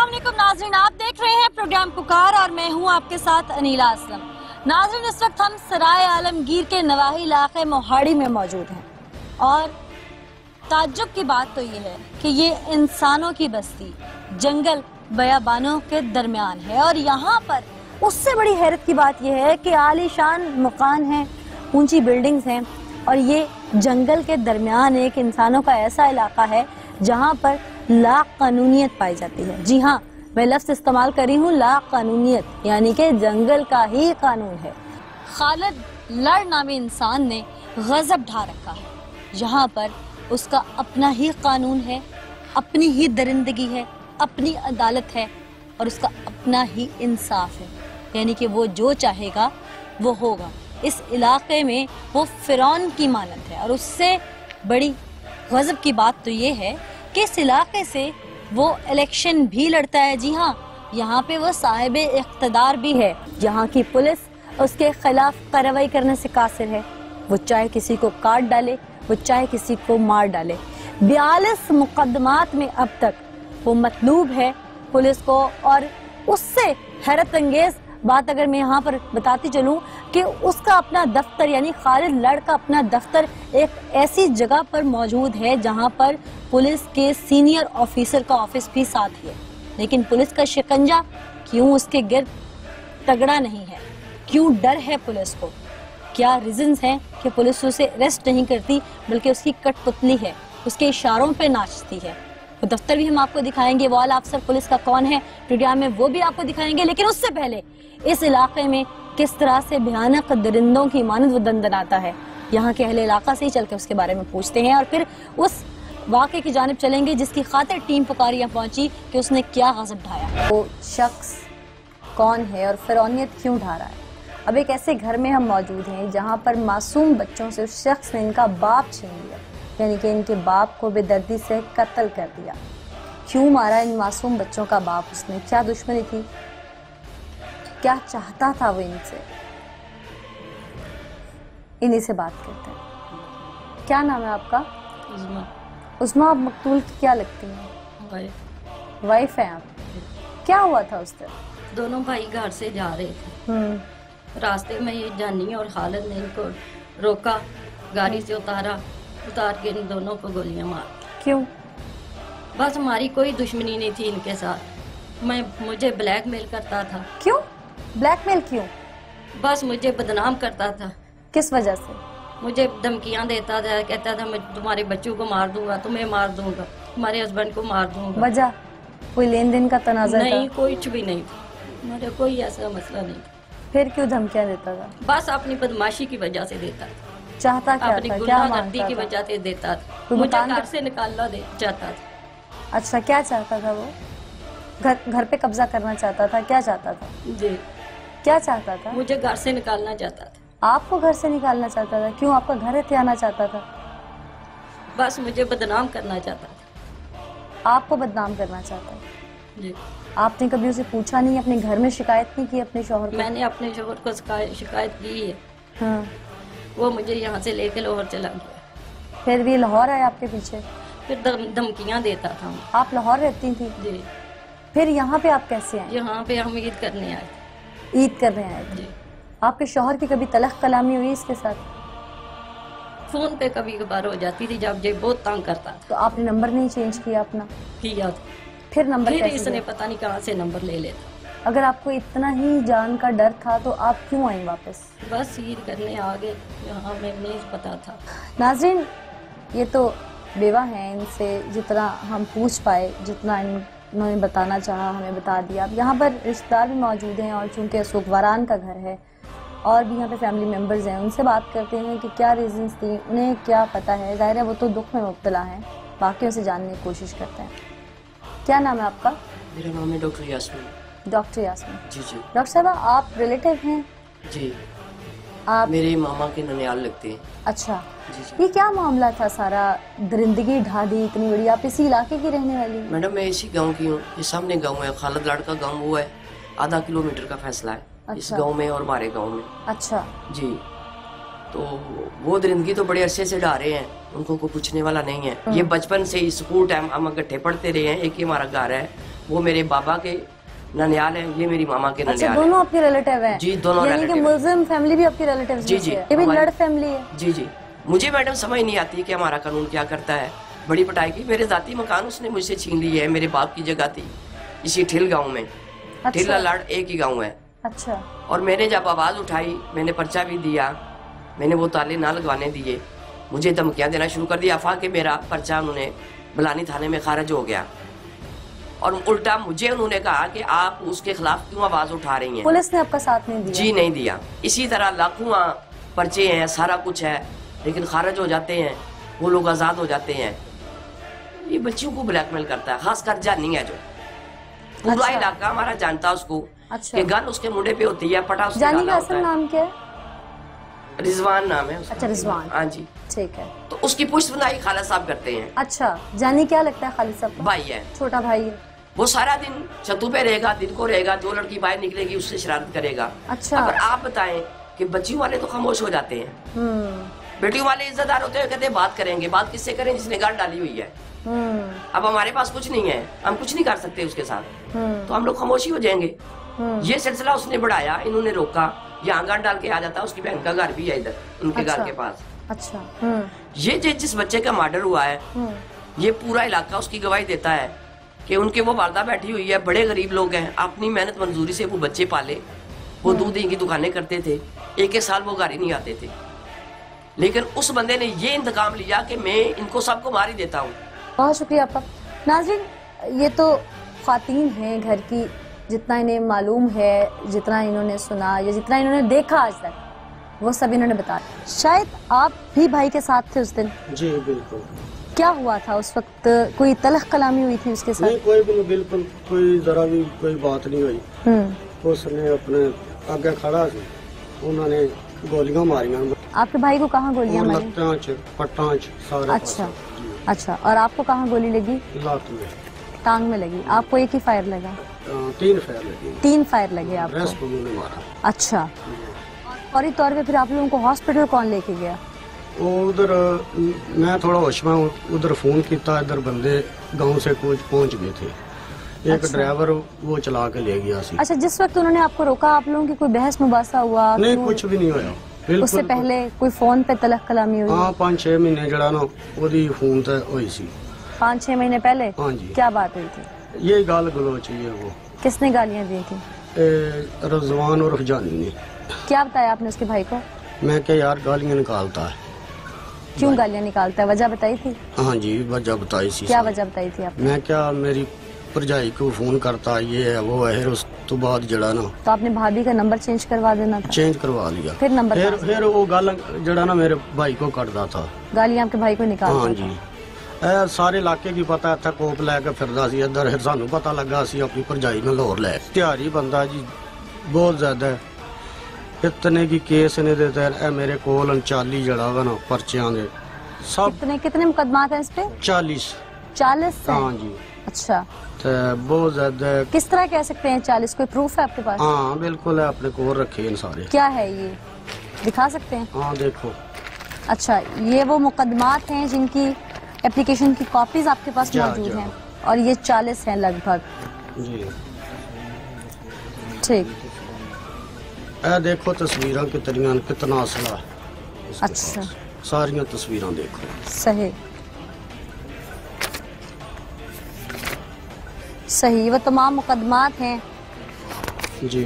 अस्सलामुअलैकुम नाज़रीन, आप देख रहे हैं प्रोग्राम पुकार और मैं हूं आपके साथ अनीला असलम। नाज़रीन, इस वक्त हम सराय आलमगीर के नवाही इलाके मोहाड़ी में मौजूद हैं और ताज्जुब की बात तो ये है कि ये इंसानों की बस्ती जंगल बयाबानों के दरमियान है और यहाँ पर उससे बड़ी हैरत की बात यह है कि आलीशान मकान हैं, ऊंची बिल्डिंग्स हैं और ये जंगल के दरमियान एक इंसानों का ऐसा इलाका है जहाँ पर ला कानूनियत पाई जाती है। जी हाँ, मैं लफ्ज़ इस्तेमाल करी हूँ ला कानूनियत, यानी कि जंगल का ही कानून है। खालिद लड़ नामी इंसान ने गजब ढा रखा है। यहाँ पर उसका अपना ही कानून है, अपनी ही दरिंदगी है, अपनी अदालत है और उसका अपना ही इंसाफ है, यानी कि वो जो चाहेगा वो होगा। इस इलाके में वो फिरौन की मानत है और उससे बड़ी गजब की बात तो ये है कि इस इलाके से वो इलेक्शन भी लड़ता है। जी हाँ, यहाँ पे वो साहिब इख्तदार भी है। यहाँ की पुलिस उसके खिलाफ कार्रवाई करने से कासिर है। वो चाहे किसी को काट डाले, वो चाहे किसी को मार डाले। 42 मुकदमात में अब तक वो मतलूब है पुलिस को। और उससे हैरत अंगेज बात अगर मैं यहाँ पर बताती चलूँ कि उसका अपना दफ्तर, यानी खालिद लड़ का अपना दफ्तर एक ऐसी जगह पर मौजूद है जहाँ पर पुलिस के सीनियर ऑफिसर का ऑफिस भी साथ है। लेकिन पुलिस का शिकंजा क्यों उसके गिर्द तगड़ा नहीं है? क्यों डर है पुलिस को? क्या रीजंस हैं कि पुलिस उसे अरेस्ट नहीं करती बल्कि उसकी कठपुतली है, उसके इशारों पे नाचती है? वो दफ्तर भी हम आपको दिखाएंगे, वो आला अफसर पुलिस का कौन है प्रोग्राम में वो भी आपको दिखाएंगे। लेकिन उससे पहले इस इलाके में किस तरह से भयानक दरिंदों की मानद वो दंदनाता है, यहाँ के अहले इलाका से ही चल के उसके बारे में पूछते हैं और फिर उस वाक़े की जानिब चलेंगे जिसकी खातिर टीम पुकार यहाँ पहुंची कि उसने क्या गज़ब ढाया। वो शख्स कौन है और फिरौनियत क्यों ढा रहा है? अब एक ऐसे घर में हम मौजूद हैं जहाँ पर मासूम बच्चों से उस शख्स ने इनका बाप छीन लिया, यानी कि इनके बाप को बेदर्दी से कत्ल कर दिया। क्यों मारा इन मासूम बच्चों का बाप उसने? क्या दुश्मनी थी? क्या चाहता था वो इनसे? इन्हीं से बात करते हैं। क्या नाम है आपका? उस्मा। उस्मा, आप मकतूल की क्या लगती हैं? वाइफ है आप। क्या हुआ था उस दिन? दोनों भाई घर से जा रहे थे। रास्ते में ये जानी और खालिद ने इनको रोका, गाड़ी से उतार के इन दोनों को गोलियां मार। क्यों? बस हमारी कोई दुश्मनी नहीं थी इनके साथ। मुझे ब्लैकमेल करता था। क्यों ब्लैकमेल? क्यों? बस मुझे बदनाम करता था। किस वजह से? मुझे धमकियां देता था, कहता था मैं तुम्हारे बच्चों को मार दूंगा, तुम्हें मार दूंगा, तुम्हारे हस्बैंड को मार दूंगा। वजह कोई लेन देन का तनाज़ा नहीं, था? कुछ भी नहीं था, मेरा कोई ऐसा मसला नहीं था। फिर क्यों धमकियां देता था? बस अपनी बदमाशी की वजह से देता था। चाहता क्या अपनी था? क्या गुंडागर्दी मांगता की था? वजह से देता था। कोई मुझे मकान घर का- से निकालना चाहता था। अच्छा, क्या चाहता था वो? घर पे कब्जा करना चाहता था? क्या चाहता था? जी, क्या चाहता था? मुझे घर से निकालना चाहता था। आपको घर से निकालना चाहता था? क्यों? आपका घर हथियाना चाहता था? बस मुझे बदनाम करना चाहता था। आपको बदनाम करना चाहता था? जी, आपने कभी उसे पूछा नहीं, अपने घर में शिकायत नहीं की अपने शौहर को? मैंने अपने शोहर को शिकायत की है। हाँ। वो मुझे यहाँ से लेके लाहौर चला गया। फिर भी लाहौर आए आपके पीछे? फिर धमकियाँ देता था। आप लाहौर रहती थी? जी, फिर यहाँ पे आप कैसे आए? यहाँ पे हम ईद करने आए थे। ईद करने आए थे? जी, आपके शौहर की कभी तलख कलामी हुई इसके साथ? फोन पे कभी कभार हो जाती थी जब ये बहुत तंग करता था। तो आपने नंबर नहीं चेंज किया अपना? किया था। फिर नंबर फिर कैसे इसने दिया? पता नहीं कहाँ से नंबर ले लेता। अगर आपको इतना ही जान का डर था तो आप क्यों आई वापस? बस ईद करने आ गए, यहाँ मैं नहीं पता था। नाज़रीन, ये तो बेवा हैं, इनसे जितना हम पूछ पाए, जितना इन्होंने बताना चाहा हमें बता दिया। अब यहाँ पर रिश्तेदार भी मौजूद हैं और चूँकि सुखवारान का घर है और भी यहाँ पे फैमिली मेम्बर्स हैं, उनसे बात करते हैं कि क्या रीजंस थी, उन्हें क्या पता है। ज़ाहिर है वो तो दुख में मुब्तला हैं, बाकियों से जानने की कोशिश करते हैं। क्या नाम है आपका? मेरा नाम है डॉक्टर यास्मीन। डॉक्टर यास्मीन। जी जी। डॉक्टर साहब, आप रिलेटिव हैं? जी, आप? मेरे मामा के ननियाल लगते हैं। अच्छा, जी जी। ये क्या मामला था सारा? दरिंदगी ढा दी इतनी बड़ी। आप इसी इलाके की रहने वाली हैं? मैडम, मैं इसी गांव की हूँ। ये सामने गांव है, खालिद लाड़ का गांव वो है। आधा किलोमीटर का फैसला है इस अच्छा। गांव में और हमारे गांव में। अच्छा। जी, तो वो दरिंदगी तो बड़े अरसे से डा रहे हैं, उनको कोई पूछने वाला नहीं है। ये बचपन से ही स्कूल टाइम हम इकट्ठे पढ़ते रहे हैं। एक ही हमारा घर है, वो मेरे बाबा के ननियाल है, ये मेरी मामा के अच्छा, ननियाल है। दोनों आपके रिलेटिव हैं? जी, दोनों यानी कि रिलेटिव। मुल्जिम फैमिली भी आपकी रिलेटिव जी जी, ये भी लड़ फैमिली है? जी जी। मुझे मैडम समझ नहीं आती कि हमारा कानून क्या करता है। बड़ी पिटाई की, मेरे जाती मकान उसने मुझसे छीन ली है। मेरे बाप की जगह थी इसी ठिल गाँव में। अच्छा। ठिल लाड़ एक ही गाँव है। अच्छा। और मैंने जब आवाज़ उठाई, मैंने पर्चा भी दिया, मैंने वो ताले ना लगवाने दिए, मुझे धमकियाँ देना शुरू कर दिया। अफवाह के मेरा पर्चा उन्होंने बलानी थाने में खारिज हो गया और उल्टा मुझे उन्होंने कहा कि आप उसके खिलाफ क्यों आवाज़ उठा रही हैं। पुलिस ने आपका साथ नहीं दिया? जी नहीं दिया। इसी तरह लाखों पर्चे हैं, सारा कुछ है, लेकिन खारिज हो जाते हैं, वो लोग आज़ाद हो जाते हैं। ये बच्चियों को ब्लैकमेल करता है, खासकर जानी है जो पूरा अच्छा। इलाका हमारा जानता है उसको। अच्छा। कि गन उसके मुंडे पे होती है, पटा उसके जानी डाला का होता असल है। नाम क्या है? रिजवान नाम है उसका। अच्छा, रिजवान। हाँ जी। ठीक है। तो उसकी पुष्पनाई खाला साहब करते हैं। अच्छा, जानी क्या लगता है खालिद साहब का? भाई है, छोटा भाई है। वो सारा दिन छतू पे रहेगा, दिन को रहेगा, जो लड़की बाहर निकलेगी उससे शरारत करेगा। अच्छा। अगर आप बताएं कि बच्चियों वाले तो खामोश हो जाते हैं, बेटियों वाले इज्जतदार होते हैं, कहते हैं बात करेंगे। बात किससे करें? जिसने गाल डाली हुई है। अब हमारे पास कुछ नहीं है, हम कुछ नहीं कर सकते उसके साथ, तो हम लोग खामोशी हो जाएंगे। ये सिलसिला उसने बढ़ाया, इन्होंने रोका। यहाँ गाल डाल के आ जाता, उसकी बहन का घर भी है इधर उनके घर के पास। अच्छा। ये जिस बच्चे का मर्डर हुआ है, ये पूरा इलाका उसकी गवाही देता है कि उनके वो वालदा बैठी हुई है, बड़े गरीब लोग हैं, अपनी मेहनत मंजूरी से वो बच्चे पाले। वो दूध की दुकानें करते थे, एक साल वो घर ही नहीं आते थे। लेकिन उस बंदे ने ये इंतकाम लिया कि मैं इनको सबको मार ही देता हूँ। बहुत शुक्रिया आपका। नाज़रीन, ये तो ख्वातीन हैं घर की, जितना इन्हें मालूम है, जितना इन्होंने सुना या जितना इन्होंने देखा आज तक, वो सब इन्होंने बताया। शायद आप भी भाई के साथ थे उस दिन? जी बिल्कुल। क्या हुआ था उस वक्त? कोई तलख कलामी हुई थी उसके साथ? नहीं, कोई भी नहीं, बिल्कुल कोई जरा भी कोई बात नहीं हुई। उसने अपने आगे खड़ा सी, उन्होंने गोलियां मारियां। आपके भाई को कहाँ गोलियां मारी? पट्टांच सारे। अच्छा। अच्छा, और आपको कहाँ गोली लगी? लात में, टांग में लगी। आपको एक ही फायर लगा? 3 फायर लगे। 3 फायर लगे आपको? रेस्ट को उन्होंने मारा। अच्छा। फौरी तौर पे फिर आप लोगों को हॉस्पिटल कौन लेके गया? उधर मैं थोड़ा होश में हूँ, उधर फोन किया, इधर बंदे गांव से कुछ पहुंच गए थे। एक अच्छा। ड्राइवर वो चला के ले गया सी। अच्छा, जिस वक्त उन्होंने आपको रोका, आप लोगों की कोई बहस मुबासा हुआ? नहीं, क्यों? कुछ भी नहीं होया। बिल्कुल। उससे पहले कोई फोन पे तलख कलामी हुई? हाँ, 5-6 महीने जड़ा ना ओदी फोन ते हुई सी। 5-6 महीने पहले? हाँ जी। क्या बात हुई थी? ये गाल गलोच है वो। किसने गालियां दी थी? रजवान और जानी ने। क्या बताया आपने उसके भाई को? मैं क्या यार गालियां निकालता है। क्यों गालियां निकालता है? वजह बताई थी? हाँ जी, वजह बताई सी। क्या वजह बताई थी आपने? मैं क्या मेरी भरजाई को फोन करता, ये है वो है। फिर उस तो बाद जड़ा ना तो आपने भाभी का नंबर चेंज करवा देना था? चेंज करवा लिया। फिर नंबर फिर वो गल जड़ा ना मेरे भाई को करता था। गालियां आपके भाई को निकालता हाँ था? जी। सारे इलाके की पता इतना कोप लैके फिरदा सी इधर। फिर सानू पता लगा सी अपनी भरजाई में लाहौर लै। त्यारी बंदा जी बहुत ज्यादा। इतने की केस ने देते हैं मेरे को 39 जड़ा वा ना पर्चियां दे सब। कितने मुकदमात हैं इस पे? 40। 40 हैं? हाँ जी। अच्छा। तो बहुत ज्यादा। किस तरह कह सकते हैं 40? कोई प्रूफ है आपके पास? हाँ बिल्कुल है, अपने को रखे हैं सारे। क्या है ये, दिखा सकते हैं? हाँ देखो। अच्छा, ये वो मुकदमात हैं जिनकी एप्लीकेशन की कॉपीज आपके पास मौजूद हैं, और ये 40 हैं लगभग? जी। ठीक। देखो तस्वीरां कितनी, कितना असला है। अच्छा। सारियां तस्वीरां देखो। सही सही, वो तमाम मुकदमात हैं जी।